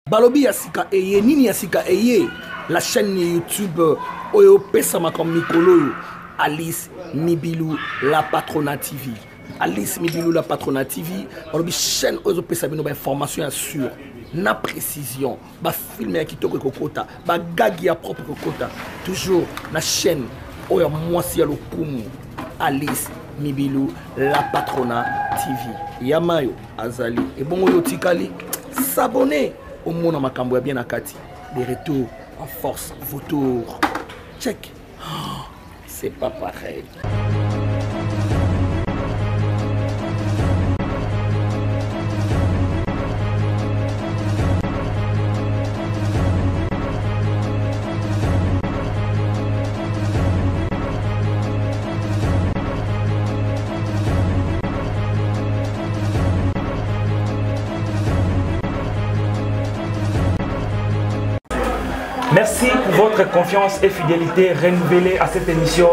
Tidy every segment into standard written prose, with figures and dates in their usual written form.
Balobi Yasika Eye, Nini Yasika Eye, la chaîne YouTube Oyo Pesama comme Mikolo, Alice Mibilou, la Patrona TV. Alice Mibilou, la Patrona TV, Balobi chaîne Oyo Pesama, une information sûre, na précision, ba filmer qui toque kokota, ba gagi à propre kokota, toujours la chaîne Oyo Mwasi Yalo Kumu, Alice Mibilou, la Patrona TV. Yamayo, Azali, et bon Oyo Tikali, s'abonner. Au monde makambo bien akati des retours en force vautour check oh, c'est pas pareil. Merci pour votre confiance et fidélité renouvelée à cette émission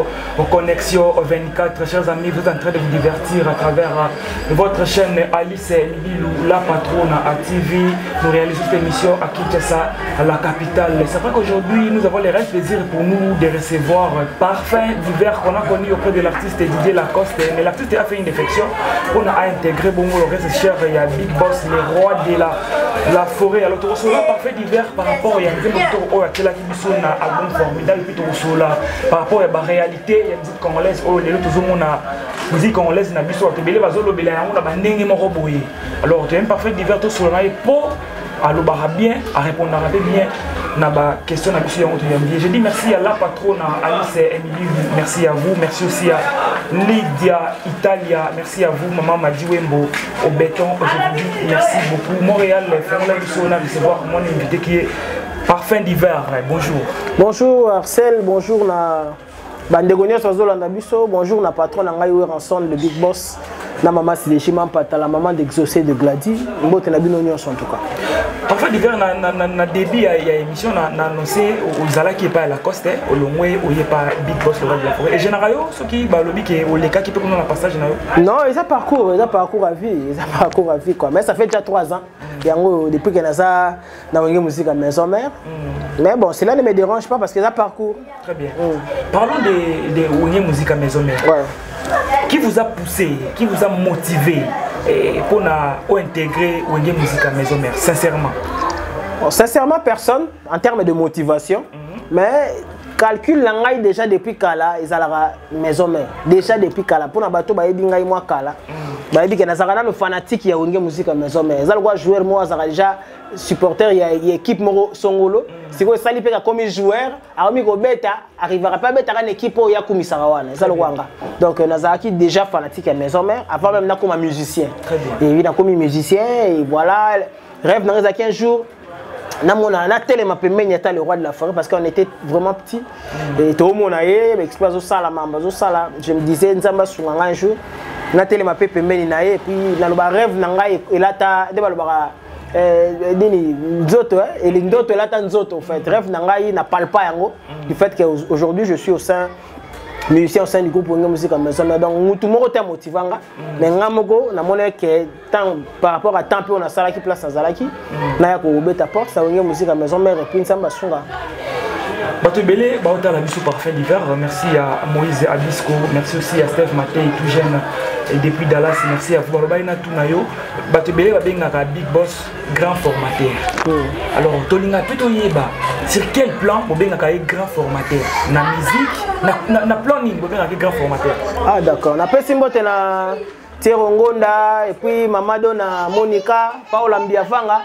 Connexion 24. Chers amis, vous êtes en train de vous divertir à travers votre chaîne Alice Mibilou, la Patrona à TV. Nous réalisons cette émission à Kinshasa, à la capitale. C'est vrai qu'aujourd'hui, nous avons le réel plaisir pour nous de recevoir Parfum d'hiver qu'on a connu auprès de l'artiste Didier Lacoste. Mais l'artiste a fait une défection. On a intégré Bongo, le reste cher, il y a Big Boss, le roi de la forêt. Alors, tu reçois Parfum d'hiver par rapport à un album formidable et puis par rapport à la réalité, il y a une musique congolaise, la musique congolaise n'a pas alors tu es Parfait d'hiver tout sur le pour bien, à répondre bien na ba question na biso yango toyambi. Je dis merci à la patronne Alice Emily, merci à vous, merci aussi à Lydia Italia, merci à vous maman Madiwembo au béton aujourd'hui, merci beaucoup. Montréal ferme biso na recevoir mon invité qui est Parfum d'hiver. Bonjour. Bonjour Arcel, bonjour na Bandegonia Sozolanda biso, bonjour na patronne ngai ensemble le Big Boss. Na maman Sideshima Mpata, la maman d'exaucé de Glady, mbote na bino nyonso en tout cas. Parfum d'hiver na début il y a émission na annoncé aux ala qui est pas à la coste au longwe où il pas Big Boss le roi de la forêt. Et généralement ceux qui balobi qui au leka qui peut prendre la passage na yo. Non, ils ont parcours à vie quoi. Mais ça fait déjà 3 ans. Yango depuis que naza na wenge musique à maison mère. Mais bon, cela ne me dérange pas parce que ça parcours. Très bien. Parlons de wenge musique à maison mère. Ouais. Qui vous a poussé, qui vous a motivé pour intégrer Wenge Musique à Maison Mère, sincèrement? Bon, sincèrement, personne, en termes de motivation, mais calcul l'angai déjà depuis Kala, ils allaient Maison Mère. Déjà depuis Kala, pour n'abato baïbi ngai moi Kala, baïbi que nazarana le fanatique ya Wenge Musique à Maison Mère. Ils allaient jouer moi zara déjà supporter il y a équipe moro songolo. Si vous salipez comme joueur, Arami Gobeta arrivera pas mettre une équipe au Yakumi Sarawana. Donc Nazaraki déjà fanatique à Maison Mère, avant même comme un musicien. Et il a comme musicien et voilà rêve dans les 15 jours. Na télé m'a permis d'être le roi de la forêt parce qu'on était vraiment petit. Et tout le monde a explosé au sala, je me disais Nzamba sur un jour. Na télé m'a permis d'aller et puis dans le rêve nangai et là ta Nzoto et les Nzoto là Nzoto en fait rêve nangai n'a pas yango du fait qu'aujourd'hui je suis au sein musicien au sein du groupe Wenge Musique à Maison Mère donc tout le monde est motivanga mais ngamoko na monnaie que tant par rapport à temps on a salaki place à zalaki na ya ko beta porte ça Wenge Musique à Maison Mère et puis Nzamba sunga Bato Belé, Baota la biso Parfum d'hiver, merci à Moïse Abisco, merci aussi à Steve Maté, tout jeune, et depuis Dallas, merci à vous. Balobaina Tunayo, Bato Belé va bien à Big Boss, grand formateur. Alors, Tolinga plutôt yeba, sur quel plan vous bien à grand formateur? Na musique, na plan ni vous bien à grand formateur. Ah d'accord, na pesimbote na Tirongonda, et puis Mamado na Monica, Paola Mbiafanga,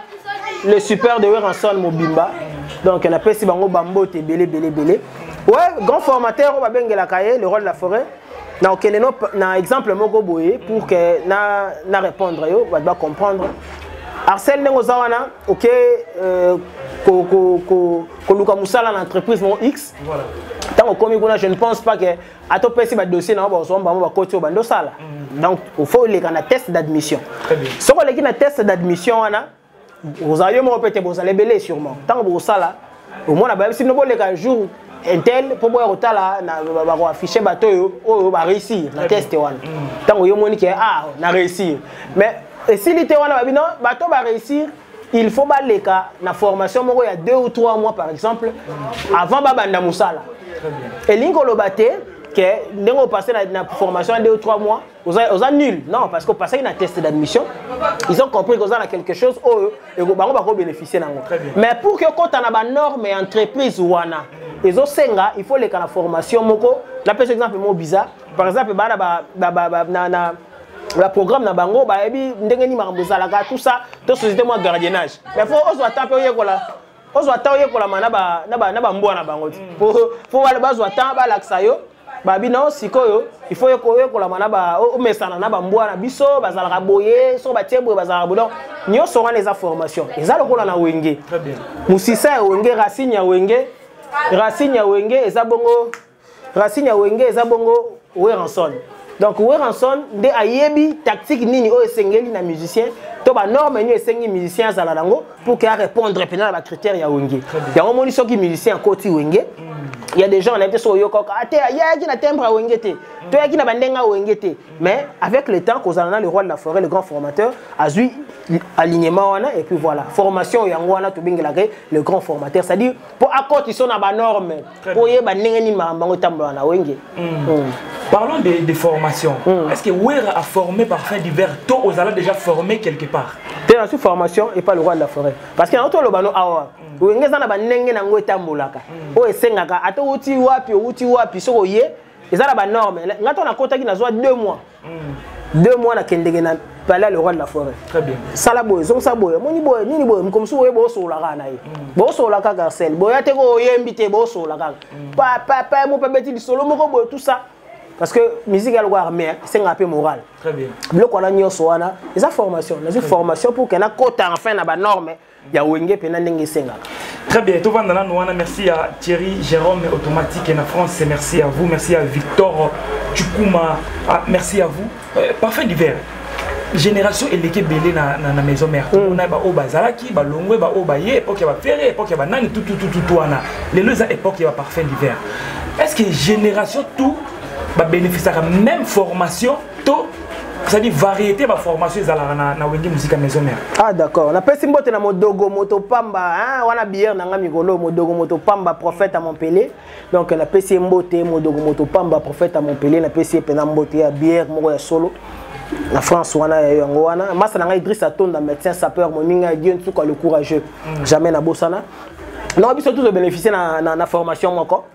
le super de Weranson Mobimba. Donc on a fait si bango bambo te belé. Ouais, grand formateur on va bien la cahier le roi de la forêt. Na okeneno na exemple moko boye pour que na répondre yo va comprendre. Arsène nengo zawana OK ko luka musala na entreprise mon X. Voilà. Tant comme je ne pense pas que à to pesi ba dossier na ba so ba côté ba ndo sala. Donc il faut les kana test d'admission. Très bien. So ko les na test d'admission wana vous allez me répéter, vous allez belé sûrement. Tant que vous ça là, au moins si nous voulons les jours intel pour boire au tala, na afficher bateau, oh va réussir, na test one. Tant que yo moni que ah na réussir. Mais si l'été wana non bateau va réussir, il faut aller na formation il y a 2 ou 3 mois par exemple avant babanda musala. Et l'ingolo baté que nous passé la formation 2 ou 3 mois aux nul non parce que passé un test d'admission ils ont compris qu'on a quelque chose et on bénéficier mais pour que quand on a une norme et entreprise wana ils ont senga il faut les la formation moko la par exemple mo bizarre par exemple le programme na bango ba ebi ndenge ni makambo zalaka tout ça to société moi gardiennage mais faut ozo taper yekola mana ba mbwana bango faut wala bazwa temps ba laksa yo ba bino sikoyo il faut yekola mana ba o mesana na ba mbwana biso bazalaka boye so ba tiembo bazalaka bodon nyo so wana les formation ezalo kola na wenge très bien musisa wenge racine ya wenge eza bongo Weranson. Donc Weranson de ayebi tactique nini o esengeli na musicien to ba norme ni esengi musicien za lango pour qu'il répondre à la critère ya wenge. Ya on moni soki musicien koti wenge. Il y a des gens on a été sur yoko ate ya ki na timbre à wenge te. To ya ki na bandenga wenge te. Mais avec le temps kozalana le roi de la forêt le grand formateur a eu alignement wana et puis voilà formation yango wana to bingela le grand formateur c'est-à-dire pour accorder son ba norme pour yeba ndenge ni mambango tambola na wenge. Parlons de formation. Est-ce que Wera a formé par fait divers tôt aux allants déjà formé quelque part? Tu es sur formation et pas le roi de la forêt. Parce qu'il y a un autre lobano awa. Wenge zana ba ndenge na ngo tambolaka. O esengaka ato uti wapi soko ye ezala ba norme. Ngato na kota ki na zwa 2 mois. 2 mois na kendenge na palais le roi de la forêt. Très bien. Sala boy, zong sa boy, moni boy, nini boy, comme so we bo so la kana ye. Bo so la ka garcel. Boy ate ko yembite bo so la ka. Pa mo pa beti di solo mo ko boy tout ça. Parce que musique elle doit armée, c'est un peu moral. Très bien. Le qu'on a nyo soana, les formation, les formation pour qu'un quota enfin na ba norme, ya wenge pena ndenge senga. Très bien. Tout va dans la noana. Merci à Thierry Jérôme Automatique en France. Merci à vous. Merci à Victor Chukuma. Merci à vous. Parfait d'hiver. Génération éléguée belé na maison mère. On a ba o bazalaki, ba longwe ba o ba ye, époque ba ferré, époque ba nani tout wana. Les deux époques ba parfait d'hiver. Est-ce que génération tout ba bénéficier de la même formation, c'est-à-dire variété de formation na wenge musique à maison mère. Ah d'accord. On a pesi mbote na modogo moto pamba hein, wana bière na ngami golo modogo moto pamba prophète à Montpellier. Donc on a pesi mbote modogo moto pamba prophète à Montpellier, na pesi pena mbote ya bière moko ya solo. La France wana ya yango wana. Masa na Idriss Atonda médecin sapeur moninga Dieu ntuka le courageux. Jamais na bosana. Non, ils sont tous bénéficier de la formation encore.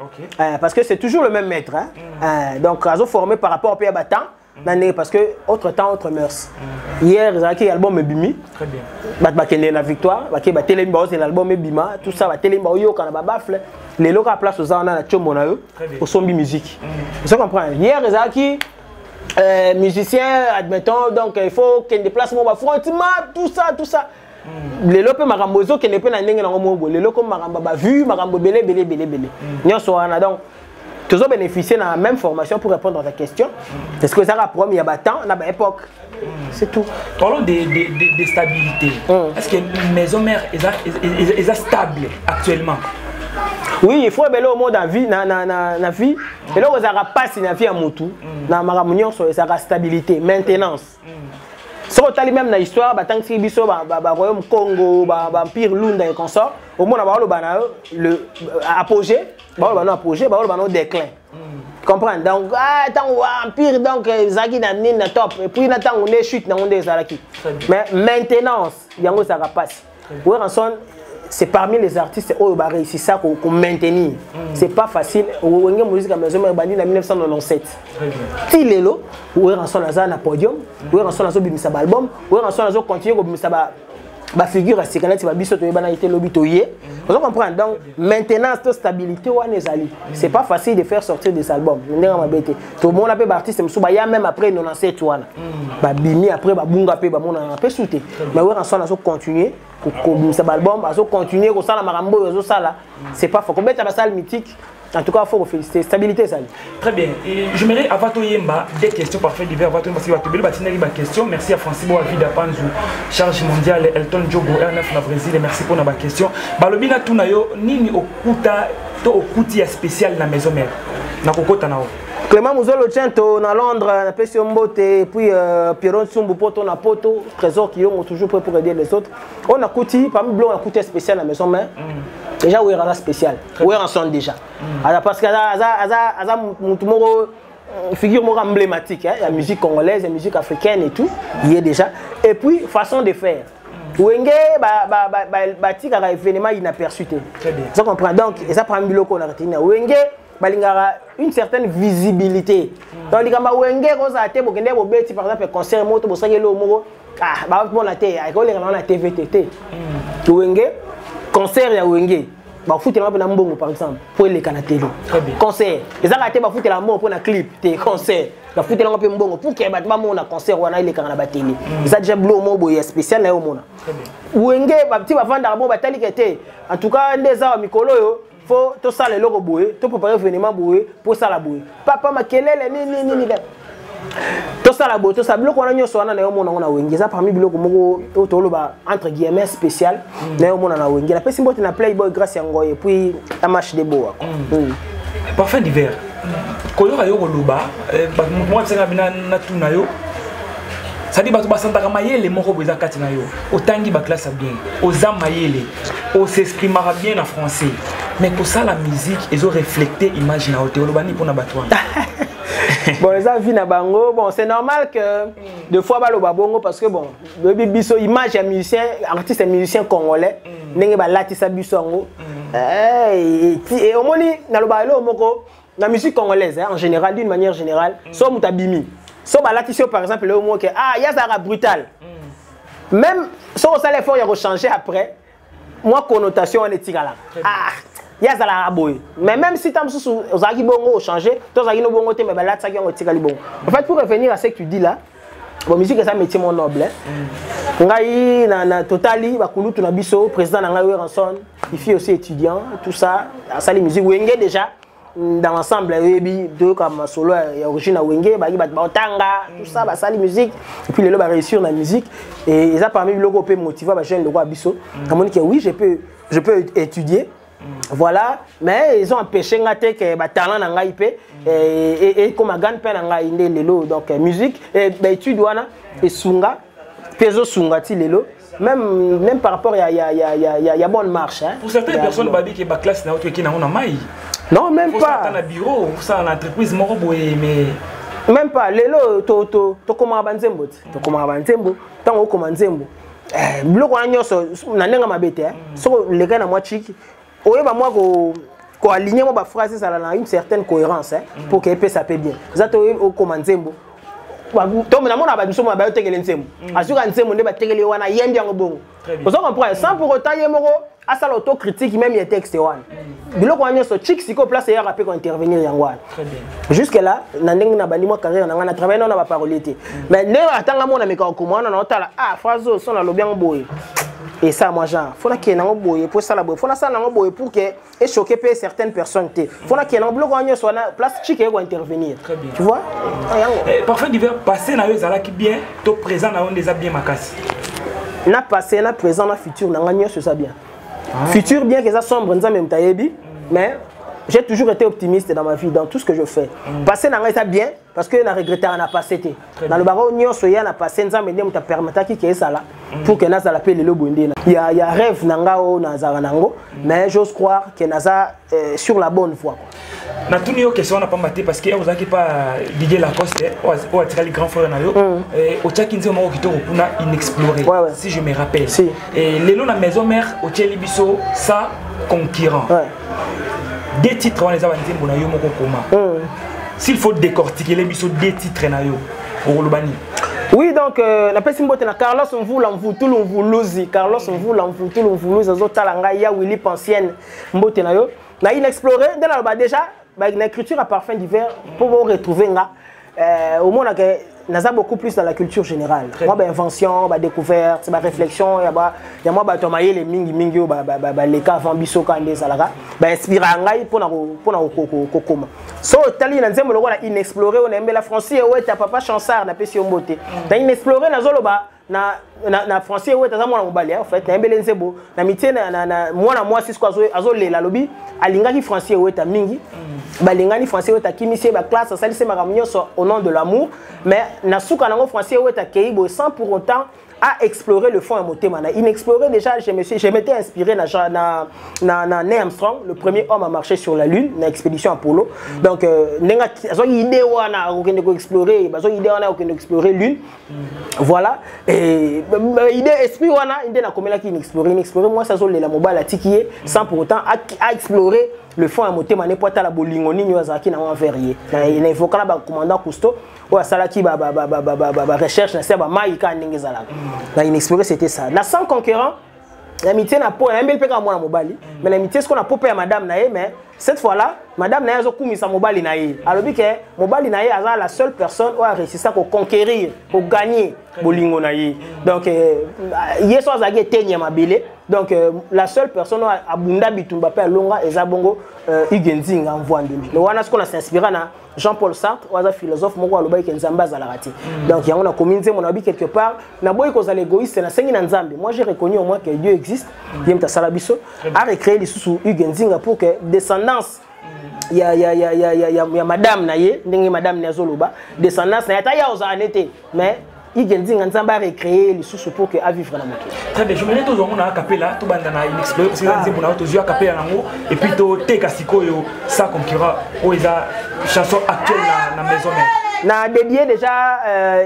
Parce que c'est toujours le même maître. Hein? Donc, ils ont formé par rapport au pays à temps. Parce que, autre temps, autre mœurs. Hier, ils ont eu l'album Bimi. Très bien. Ils ont la victoire. Ils ont eu l'album Bima. Tout ça, ils ont eu les locaux à place aux gens au son musique. Vous comprenez? Hier, ils ont eu musiciens, admettons, donc il faut qu'il y ait des déplacements, tout ça. Les locaux marambozo qui n'est pas n'engagé dans le monde. Les locaux maramba vu marambo belé. Nous sommes donc toujours bénéficier de la même formation pour répondre à ta question. Est-ce que ça a promis il y a temps, on a une époque. C'est tout. Parlons de stabilité. Est-ce que une maison mère est stable actuellement? Oui, il faut bello au monde en vie, na vie. Et là, vous avez pas si na vie à Moutou, na maramunion sur la stabilité, maintenance. Si on a même dans l'histoire, tant que biso royaume Congo, empire Lunda et consort, au moins on a le apogée, apogée, déclin. Comprends? Donc tant empire donc zaki na nina top et puis tant on est chute na on est zalaki. Mais maintenance, yango ça passe. Weranson c'est parmi les artistes où il réussi ça qu'on maintenir. C'est pas facile. On a musique à maison en 1997. Si lelo, où est Ranson Lazare na podium, où est Ranson Lazare bimisa album, où est Ranson Lazare continue bimisa ba figure à séquence ba biso to yeba na été lobitoyé. Vous comprenez? Donc maintenance de stabilité ou anezali. C'est pas facile de faire sortir des albums. Ndenge mabete. Tout le monde a peu artiste msuba ya même après 97 wana. Ba bimi après ba bunga pe ba mona pe souté. Mais où est Ranson Lazare continuer cet album, continuer comme ça, c'est pas faux. Comme ça, salle mythique. En tout cas, il faut féliciter. Stabilité, ça. Très bien. J'aimerais avoir des questions parfaites divers. Parce que des questions. Merci à Francis Boavida Panzou, charge mondiale Elton Diogo, R9 na Brésil. Merci pour la question. Balobina Tunayo, nini okuta to okuti spécial na maison mère. Na kokota nao. Clément Mouzolo Tiento na Londres, na Pessi Mbote, et puis Pierron Tsumbu Poto na Poto, Trésor qui ont toujours prêt pour aider les autres. On a coûté, parmi blanc, on a coûté spécial à la maison, mais déjà, où est la spécial? Où est en son déjà? Parce que figure emblématique, la musique congolaise, la musique africaine et tout, il y est déjà. Et puis, façon de faire. Wenge, tika ka événement inaperçu. Ça comprend donc, et ça prend un biloko na retenir. Wenge, balingara une certaine visibilité. Donc, les gars, Wenge, quand ça a été, par exemple, concert moto, pour ça que l'homo, bon la télé, la TVTT. Wenge, concert ya Wenge. Bah foutre la main mbongo par exemple pour les canateli concert les arrêter bah foutre la main pour un clip tes concert bah foutre la main mbongo pour que bah on a concert on a les canana bateli ça déjà bleu mobo spécial là au mona wenge bah petit bah vendre bon batali kete en tout cas des ans mikolo yo faut tout ça les logo boé tout préparer événement boé pour ça la boé papa makelele ni tout ça la boé tout ça bloc on a nyoso na yo mona on a wenge ça parmi bloc moko to ba entre guillemets spécial na yo mona na wenge la pesi mbote na Playboy grâce à ngoy et puis la match de boa parfum d'hiver koyo ayo koloba moi c'est na tuna yo ça dit bato basantaka mayele moko boza kati na yo otangi ba classe bien oza mayele on s'exprimera bien en français mais pour ça la musique ils ont reflété image na hotel lobani pour na bato. Bon, les avis na bango, bon, c'est normal que deux fois balo babongo parce que bon, le biso image un musicien, artiste et musicien congolais, n'enge ba latisa biso ngo. Et au moni na lo balo moko la musique congolaise en général d'une manière générale, so mutabimi. So ba latisa par exemple le mot que ya zara brutal. Même so ça l'effort ya rechanger après, moi connotation on est tigala. Yazala boy. Mais même si tam sous ozaki bongo changer, toi zaki no bongo te mais balat saki on tikali bongo. En fait pour revenir à ce que tu dis là, bon musique c'est un métier mon noble. Ngai na totali ba kulutu na biso président na ngai Ranson, il fait aussi étudiant, tout ça, ça les musique wenge déjà dans l'ensemble deux comme solo et origine wenge ba tanga, tout ça ba sali musique et puis les loba réussir dans la musique et ça parmi le logo peut motiver ba jeune logo biso. Comme que oui, je peux étudier. Voilà, mais ils ont empêché que les talents n'ont pas et comme gagne peine n'ont donc musique et études et sunga peso sunga ti lelo même par rapport il y a bonne marche hein. Pour certaines personnes babi qui ba classe na autre qui na on mai non même pas ça dans bureau ça en entreprise moko boye mais même pas lelo to comment banzembo to comment banzembo tant comment nzembo bloko na nyoso na ndenga mabete hein so les gars na moi chiki oui, bah moi, qu'on aligne ma phrase, ça a une certaine cohérence hein, pour qu'elle puisse s'appeler bien. Ça te au commencement. Toi, maintenant, on a pas besoin de faire des choses. Assure un thème, on va faire des wana yem bien bon. Vous comprenez? Sans pour autant yemoro, à ça l'autocritique même les textes wana. Bilo ko anyo so chic siko place ya rapé ko intervenir yangwa. Très bien. Jusque là, na ndenge na bani mo carrière na travailler na ba parolité. Mais ne atanga mo na meka ko mo na otala phrase so na lobiang boy. Et ça, moi, genre, il faut qu'il y ait un boy pour ça, il faut pour que et choquer certaines personnes. Il faut qu'il y ait un bloc sur la place chic et intervenir. Très bien. Tu vois? Parfait d'hiver, passé dans les qui bien, tout présent dans les bien ma casse. Na passé, na présent, na futur, na gagné sur ça bien. Futur bien que ça sombre, nous même taïbi, mais j'ai toujours été optimiste dans ma vie, dans tout ce que je fais. Passé dans ça bien, parce que na regretté on a passé. Dans le barreau nyo soya na passé, nous avons ta permettre qui est ça là. Pour que Naza l'appelle le Bundé. Il y a rêve Nangao Nazaranango, mais j'ose croire que Naza est sur la bonne voie. Na tout niveau question n'a pas maté parce que vous avez pas Didier Lacoste ou a tiré les grands frères nayo au Tchakinzi au Maroc qui a inexploré si je me rappelle. Et les noms de la maison mère au Tchelibiso ça concurrent. Des titres on les a vendus pour nayo moko koma. S'il faut décortiquer les biso des titres nayo au Lubani. Oui, donc, la personne qui est Carlos, on vous l'envoie tout, on vous l'ose. Carlos, on vous l'envoie tout, on vous l'ose. Il y a Willy Pensienne, Mbote na yo. Na inexploré, déjà, l'écriture à parfum d'hiver, pour vous retrouver là, au moins, on a beaucoup plus dans la culture générale. Moi, invention, découverte, réflexion, il y a moi, les mingi, les cas avant biso kande salaga, inspiré pour comment. So tali na nzembo lokola inexploré on aime la français ouais ta papa chansard na pesi mbote. Na inexploré na zoloba na français ouais taza mwana mobali en fait na mbele nzebo na mitie na mwana moi six quoi azolela lobi alingaki français ouais ta mingi balingani français ouais ta kimisi ba classe ça lycée makamunyo au nom de l'amour mais na suka nango français ouais ta keibo sans pour autant à explorer le fond à motema na inexploré déjà je m'étais inspiré na Neil Armstrong le premier homme à marcher sur la lune na expédition Apollo donc nenga azo idée wana okende ko explorer bazo idée wana okende explorer lune voilà et idée esprit wana inde na komela ki inexploré moi ça zo lela mobile tikié sans pour autant à explorer le fond à motema ne pas la bolingo nini wazaki na enverrier na invoquer la commandant Cousteau ou salaki ba recherche na se ba maïka ndenge zalaka na inexploré c'était ça na sans concurrent l'amitié na po mbele peka mwana mobali mais l'amitié ce qu'on a popé à madame nae mais cette fois là madame nae zo kumisa mobali nae alobi ke mobali nae aza la seule personne ou a réussi ça pour conquérir pour gagner bolingo nae donc yeso azaki tenye mabele donc la seule personne a bunda bitumba pe longa ezabongo Igenzinga Mvwandimbi le wana ce qu'on a s'inspiré na Jean-Paul Sartre ou un philosophe moko aloba ke nzamba za larati donc yango na communauté mon abi quelque part na boy ko za l'égoïste na sengi na nzambe moi j'ai reconnu au moins que Dieu existe yemta salabiso a recréé les sous Igenzinga pour que descendance il y a madame na ye ndenge madame na zoloba descendance na ya oza anete mais Igenzinga nzamba recréer les sous pour que à vivre na moto très bien je me dis toujours on a capella tout banda na inexploré parce que nzimbo na to a capella nango et puis to teka sikoyo ça concurrent ou eza chanson actuelle na maison na dédié déjà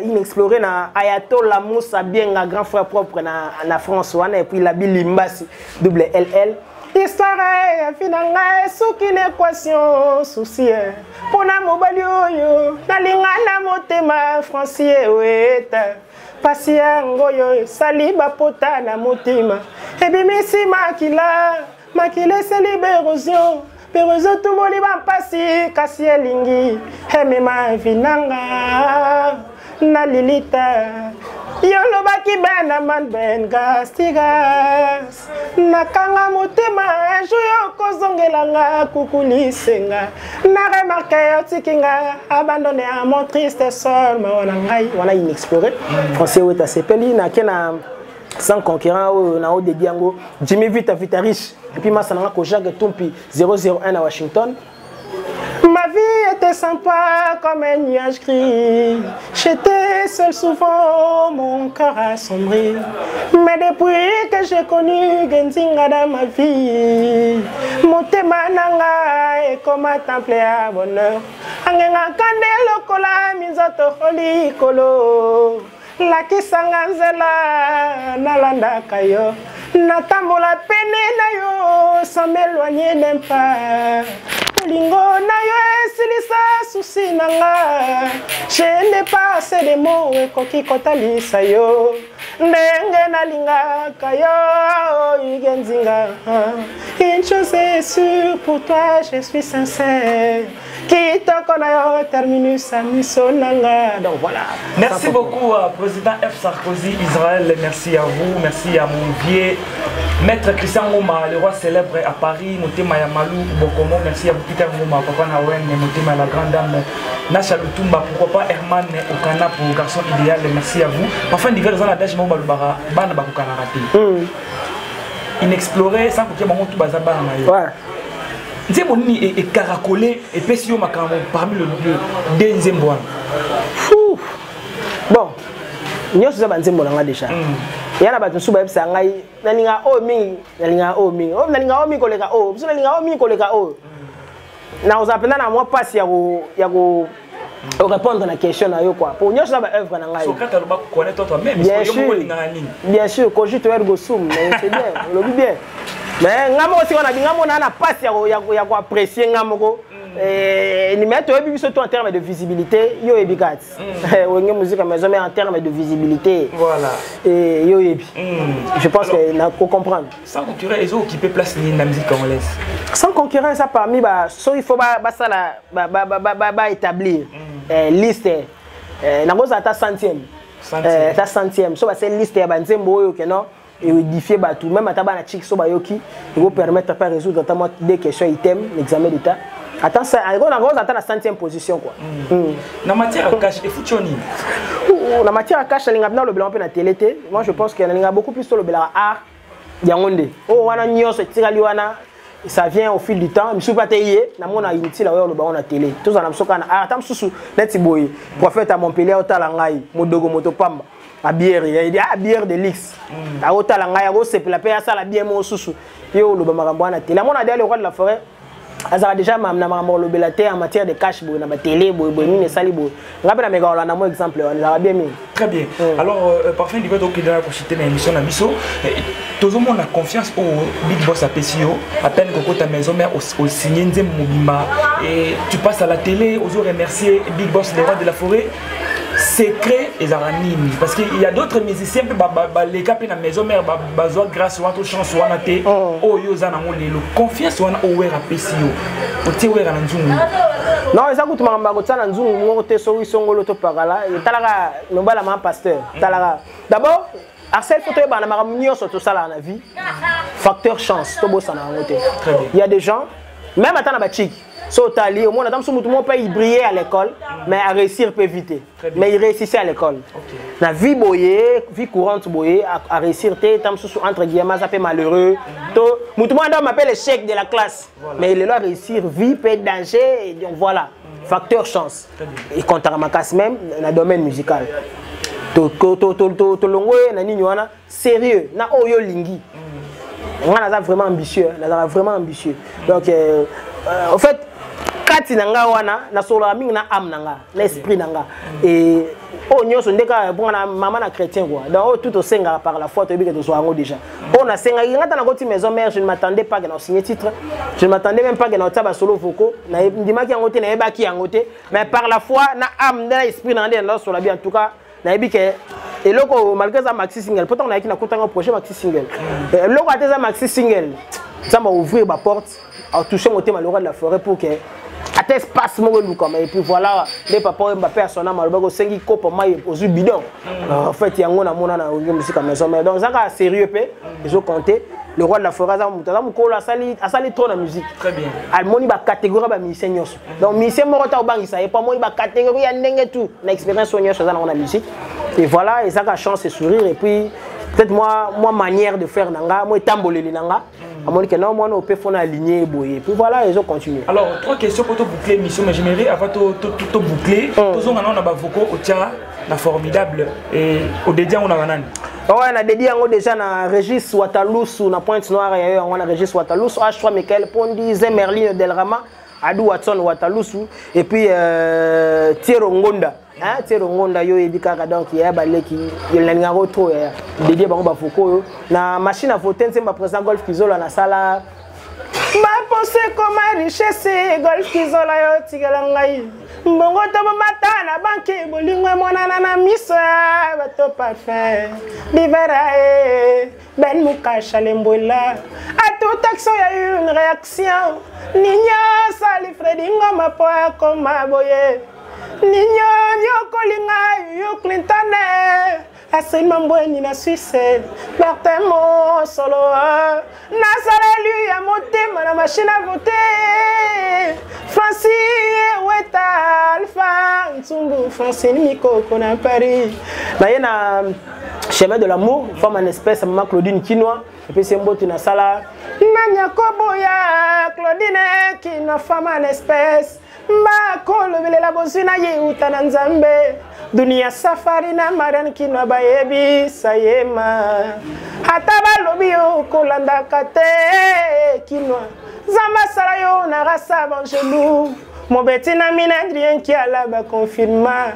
inexploré na Ayatollah Moussa Bienga grand frère propre na France wana et puis la Bilimbasi double LL histoire finanga souki équation souci pona mobali oyo na lingana motema français weta pasia ngoyo saliba pota na motima ebimisi makila seli érosion perezo tumoli ba pasi kasi elingi emema vinanga na lilita yolo baki bana man ben gastigas nakanga motema joyo kozongelanga kukulisenga na remarque yotikinga abandonné à mon triste sol mais wana ngai wana inexploré français weta sepeli na kena sans concurrent na o de diango Jimmy Vita riche et puis masananga ko Jacques Tumpi 001 à Washington. Ma vie était sympa comme un nuage gris. J'étais seul souvent, mon cœur assombri. Mais depuis que j'ai connu Genzinga dans ma vie, mon thème est comme un temple à bonheur. Angenga kande lokola mizoto holi kolo. La kisanganzela nalanda kayo. Natambola pene na yo sans m'éloigner d'un pas. Lingo na yo esilisa susi nanga. Je n'ai pas assez de mots koki kotalisa yo. Ndenge na linga kayo Igenzinga. Une chose est sûre pour toi, je suis sincère. Kitoko na yo terminus à misonanga. Donc voilà. Merci beaucoup président F Sarkozy Israël, merci à vous, merci à mon vieux maître Christian Ngouma, le roi célèbre à Paris, Motema Yamalou Bokomo, merci à vous Peter Ngouma, Papa Nawen, Motema la grande dame Nasha Lutumba, pourquoi pas Herman Okana pour garçon idéal, merci à vous. Enfin des gars dans la dage Mamba Lubara, Bana Bakukana raté. Inexploré sans que mon tout bazaba na. Ouais. Nzé moni et caracolé et pesio makambo parmi le deuxième bois. Bon, nous sommes en train de déjà. Il y a des gens qui sont en train de répondre à la question. Pour nous, c'est bien sûr, quand je suis ergo sum, c'est bien, le bien. Mais si on a apprécié ni mettre surtout en termes de visibilité, yo ebikat. On musique maison mais en termes de visibilité. Voilà. Et yo ebi. Je pense que n'a qu'on comprendre. Sans concurrent, ils ont occupé place ni la musique congolaise. Sans concurrent ça parmi so il faut ça la établir liste na go za ta centième. Ta centième. So c'est liste ya banzembo yo que non et édifier tout même ataba na chic so bayoki il va permettre de résoudre notamment des questions items l'examen d'état. Attends ça on a attend la 5e position quoi. Na matière cash et foutchoni. la matière à cash, il y a le blanc la télé. Moi, je pense qu'il y a beaucoup plus sur le blanc art. Yangonde. Oh, on a nios, ça vient au fil du temps. Je suis pas taillé. Na mon a inutile là le ballon la télé. Tous en amsoka na ah tam susu. Let's boy. Prophète à Montpellier au talangai. Modogo motopamba. A bière, il y a bière de l'X. A au talangai, au c'est la paix à ça la bière mon susu. Yo le bamarambo na télé. Mon a le roi de la forêt. Azara déjà ma maman le belaté en matière de cash boy na télé boy ni ne sali boy. Rappelle à mes gars on a mon exemple on a bien mis. Très bien. Alors parfait du donc dans la prochaine émission na biso tout le monde a confiance au Big Boss à PCO à peine que ta maison mère au signer nzem mobima et tu passes à la télé aux remercier Big Boss les rois de la forêt. Secret et Zaranine parce qu'il y a d'autres musiciens les cap na maison mère bazo grâce ou chance ou anaté oh yo za na ngolelo confiance wana o wera PCO o ti wera na nzungu non ça coûte mamba ko tsana nzungu ngo te so wisongolo to pakala talaka no bala ma pasteur talaka d'abord Arcel photo ba na makamnyo so to sala na vie facteur chance to bossa na ngote il y a des gens même attends na chic so tali au moins attends so mutu mo pas y briller à l'école mais à réussir peut éviter mais il réussissait à l'école la vie boyé vie courante boyé à réussir té tam so entre guillemets ça fait malheureux to mutu mo anda m'appelle l'échec de la classe mais il est là réussir vie peut être danger et donc voilà facteur chance et quand à ma casse même dans le domaine musical to longwe na nini wana sérieux na oyo lingi on a vraiment ambitieux donc en fait kati nanga wana na solo mingi na âme nanga l'esprit nanga et oh nyoso ndeka bon na maman na chrétien quoi donc tout au senga par la foi to bika to so ango déjà on a senga ngata na koti maison mère je ne m'attendais pas que na signer titre je ne m'attendais même pas que na taba solo vocaux na ndimaki yangote na ebaki yangote mais par la foi na âme na esprit na ndé na solo bien en tout cas na ebike et loko malgré ça maxi single pourtant on a qui na kotanga projet maxi single loko ateza maxi single ça m'a ouvrir ma porte à toucher mon thème à l'oreille de la forêt pour que à tes espace mon nous comme et puis voilà les papas ma personne m'a le sengi ko pour moi aux bidon en fait il y a ngona mona na musique à maison mais donc ça ka sérieux pe ils ont compté le roi de la forêt ça mutala mukolo a sali trop la musique très bien al moni ba catégorie ba musicien nyos donc musicien mo rota obangisa et pas moni ba catégorie ya ndenge tout na expérience nyos ça dans la musique et voilà et ça ka chance et sourire et puis peut-être moi manière de faire nanga moi tamboleli nanga à mon que non moi on peut faire aligner boyer puis voilà ils ont continué alors trois questions pour te boucler mission mais j'aimerais avant tout boucler tous on a ba vocaux au tia na formidable et au dédié on a banane ouais na dédié on déjà na Régis Watalous na Pointe Noire et on a Régis Watalous H3 Michael Pondi Zemerlin Delrama Adou Watson Watalous et puis Thierry Ngonda hein Thierry Ngonda yo ebikaka donc il y a balé qui il na ngaro trop dédié bango ba foko na machine à voter c'est ma président Golf Kizola na sala ma pensée comme richesse Golf Kizola yo tigala ngai mbongo to mata na banque bolingo monana na miso bato parfait libera ben mukasha lembola à toute action il y a eu une réaction niña sali fredingo ma poa comme boye niño nyokolinga yo Clinton assez mamboeni na Suisse Martin solo na sala lui a monté na machine à voter Francis Weta Alpha Nzungu Francine Miko kona Paris na na chemin de l'amour femme en espèce maman Claudine Kinois et puis c'est mbote na sala na nyakoboya Claudine Kinois femme en espèce ma kolobele la bozina ye utana nzambe dunia safari na maran kino bayebi sayema hata balobi yo kolanda kate kino zamba sala yo na rasa banjelu mon betina minadrien ki ala ba confirma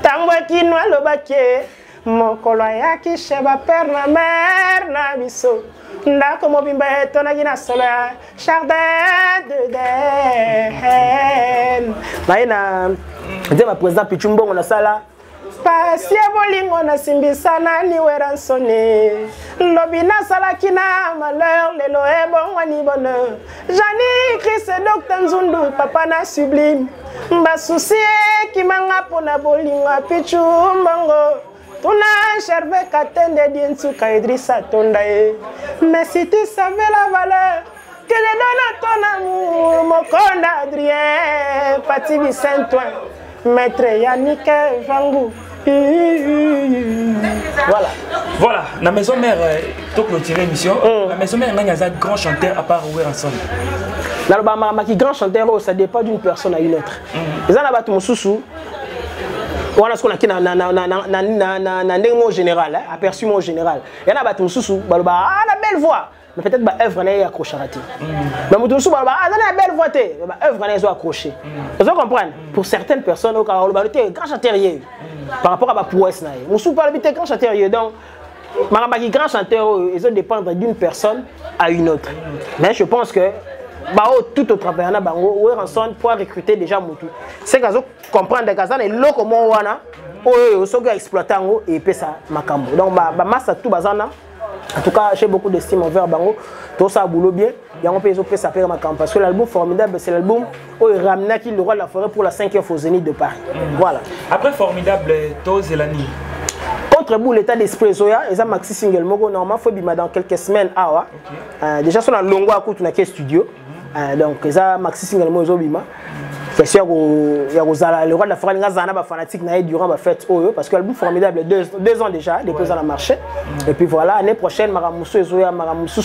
tango kino lobake mokolo ya kisheba per na mer na biso ndako mobimba etona gina sola jardin de den maina nze ma président Pichumbo na sala pasi bolingo na simbisana ni weransone lobi na sala kina malheur lelo ebongwani bonheur Jani Chris Dr Nzundu papa na sublime mba souci ki manga pona bolingo Pichumbo Tuna Gervais Katende Diensuka Idrissa Tondaye. Mais si tu savais la valeur que je donne à ton amour, mon conde Adrien, Pati Saint-Ouen, Maître Yannick Vangou, Voilà. Voilà, la maison mère, tu as clôturé l'émission. La maison mère, il y a un grand chanteur à part Oueranson. Dans le grand chanteur, ça dépend d'une personne à une autre. Les gens là-bas, tout le monde, on a ce qu'on a qui dans le général, aperçu mon général. Il y en a tout le monde, la belle voix. Mais peut-être que l'œuvre est accrochée à rater. Mais tout le monde, la belle voix, l'œuvre est accrochée. Vous comprenez? Pour certaines personnes, au grand chanteur, par rapport à ma prouesse, je ne parle pas de grand chanteur. Donc, les grands chanteurs, ils doivent dépendre d'une personne à une autre. Mais je pense que tout au travail, on pour recruter déjà Moutou. C'est que vous comprenez que c'est le comment on a exploité et puis ça macambo. Donc, tout bazana. En tout cas, j'ai beaucoup d'estime envers Bango. Tout ça a boulot bien. Et on peut ça faire ma campagne. Parce que l'album Formidable, c'est l'album où il ramena qui le roi de la forêt pour la 5e fois au Zénith de Paris. Voilà. Après Formidable, Toz et Lani. Autre bout, l'état d'esprit, ils ont maxi single. Normalement, il faut bima dans quelques semaines. Déjà, sur la longue à côté, on a quel studio. Donc, ils ont maxi single. Ils ont bima. C'est sûr qu'il y a le roi de la forêt, il y a des fanatiques durant la fête. Parce que l'album Formidable, 2 ans déjà, déposé dans le marché. Et puis voilà, l'année prochaine, Maramoussou et Zoya, Maramoussou,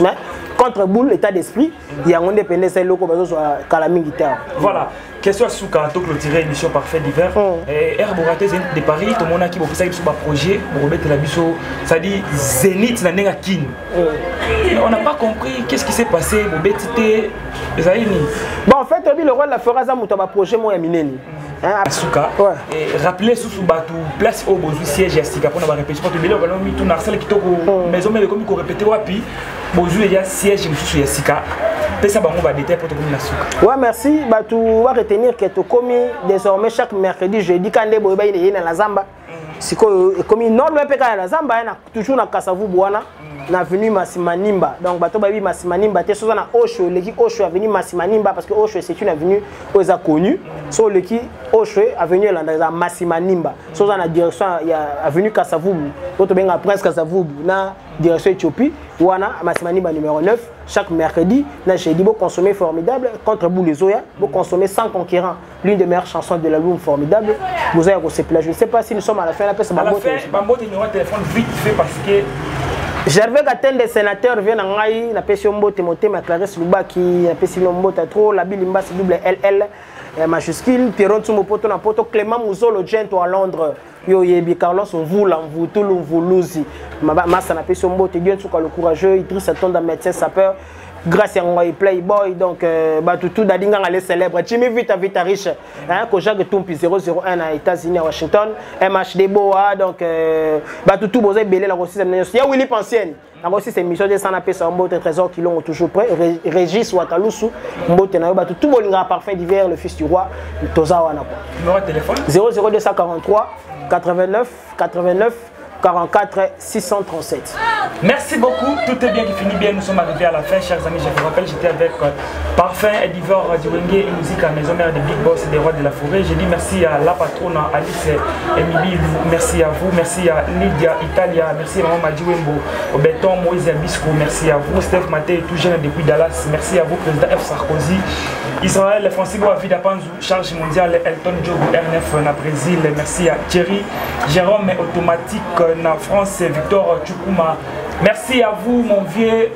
mais contre boule, l'état d'esprit, il y a un indépendance local sur Kalami Guitare. Voilà. Question sur quand on clôture l'émission Parfait d'hiver. Herboraté de Paris, tout le monde a qui va faire un projet pour remettre la biseau, ça dit Zénith, la nenga kin. On n'a pas compris qu'est-ce qui s'est passé, bon, en fait, le roi de la forêt, ça a un projet moi Mineni. Asuka. Rappelez sous Batou, place au besoin siège à Sika pour nous répéter. Parce que le ballon mis tout Narcel qui toque maison mais comme qu'on répétait wapi, besoin il y a siège sous Sika. Ça va détailler pour te communiquer Asuka. Ouais, merci. Batou va retenir que tu commis désormais chaque mercredi, jeudi quand les boys il est dans la Zamba. C'est comme une norme PK dans la Zamba, toujours dans Kasavu Bouana. Na venu Massimanimba. Donc bateau baby Massimanimba te soza na Osho, l'équipe Osho a venu Massimanimba parce que Osho c'est une avenue aux a connu. So l'équipe Osho a venu dans Massimanimba. Soza na direction il y a avenue Kasavubu. Auto benga prince Kasavubu na direction Éthiopie. Wana Massimanimba numéro 9 chaque mercredi. Là j'ai dit bon consommer Formidable contre Boulezoya, bon consommer sans conquérant. L'une des meilleures chansons de l'album Formidable. Vous avez aussi je ne sais pas si nous sommes à la fin la paix. À la fin, Bambo numéro de téléphone vite fait parce que Gervais Gaten des sénateurs vient en Ngaï, na pesi mbote monté ma Clarisse Lubaki, na pesi mbote trop la bilimba c'est double LL majuscule Pierron Tsumopoto na poto Clément Mouzolo Gento à Londres. Yo yebi Carlos on voula on vous tout on vous lusi. Massa na pesi mbote bien tout le courageux Idriss Tonda médecin sapeur. Grâce à moi Playboy donc tout dadinga les célèbre Jimmy Vita riche hein que Jacques Tumpi 001 à États-Unis à Washington MHD Boa donc tout bozé belé la aussi il y a Willy Pensienne aussi c'est mission de sans appel sur mbote trésor qui l'ont toujours prêt Régis Watalusu mbote na tout bolinga parfait d'hiver le fils du roi toza wana quoi numéro de téléphone 00243 89 89 44 637. Merci beaucoup, tout est bien qui finit bien, nous sommes arrivés à la fin, chers amis, je vous rappelle, j'étais avec Parfait Ediver Diwenge et musique à Maison Mère des Big Boss et des Rois de la Forêt. Je dis merci à la patronne Alice Emibi, merci à vous, merci à Lydia Italia, merci à Maman Madiwembo, au Béton Moïse Abisco, merci à vous, Steph Maté, tout jeune depuis Dallas, merci à vous, président F. Sarkozy, Israël, Francisco Avida Panzou, charge mondiale Elton Job, RNF na Brésil, merci à Thierry, Jérôme Automatique na France, Victor Chukuma. Merci à vous, mon vieux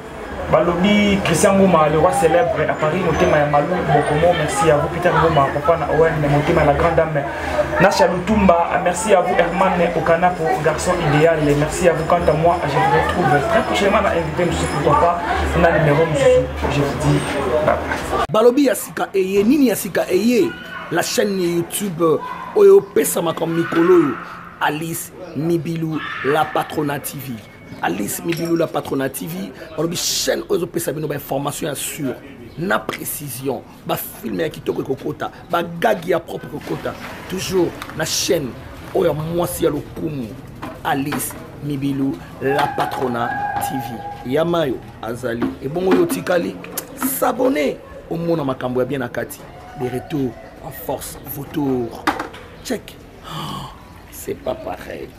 Balobi, Christian Gouma, le roi célèbre à Paris, Motema Yamalou, Bokomo. Merci à vous, Peter Gouma, Papa na Owen, Motema la grande dame, Nasha Lutumba. Merci à vous, Herman Okana pour garçon idéal. Merci à vous, quant à moi, je vous retrouve très prochainement à inviter monsieur pourquoi pas. On a numéro, monsieur. Je vous dis bye bye. Balobi Yasika Eye, Nini Yasika Eye, la chaîne YouTube Oyo Pesama comme Mikolo, Alice Mibilou, la Patrona TV. Alice Mibilou, la Patrona TV. Balobi chaîne Oyo Pesama une information sûre, na précision, ba filmer qui toque kokota, ba gagi à propre kokota. Toujours la chaîne Oyo Mwasi ya Lokumu, Alice Mibilou, la Patrona TV. Yamayo Azali et bon Oyo Tikali, s'abonner au monde à Makambo bien à Kati. Des retours en force, vos tours. Check. Oh, c'est pas pareil.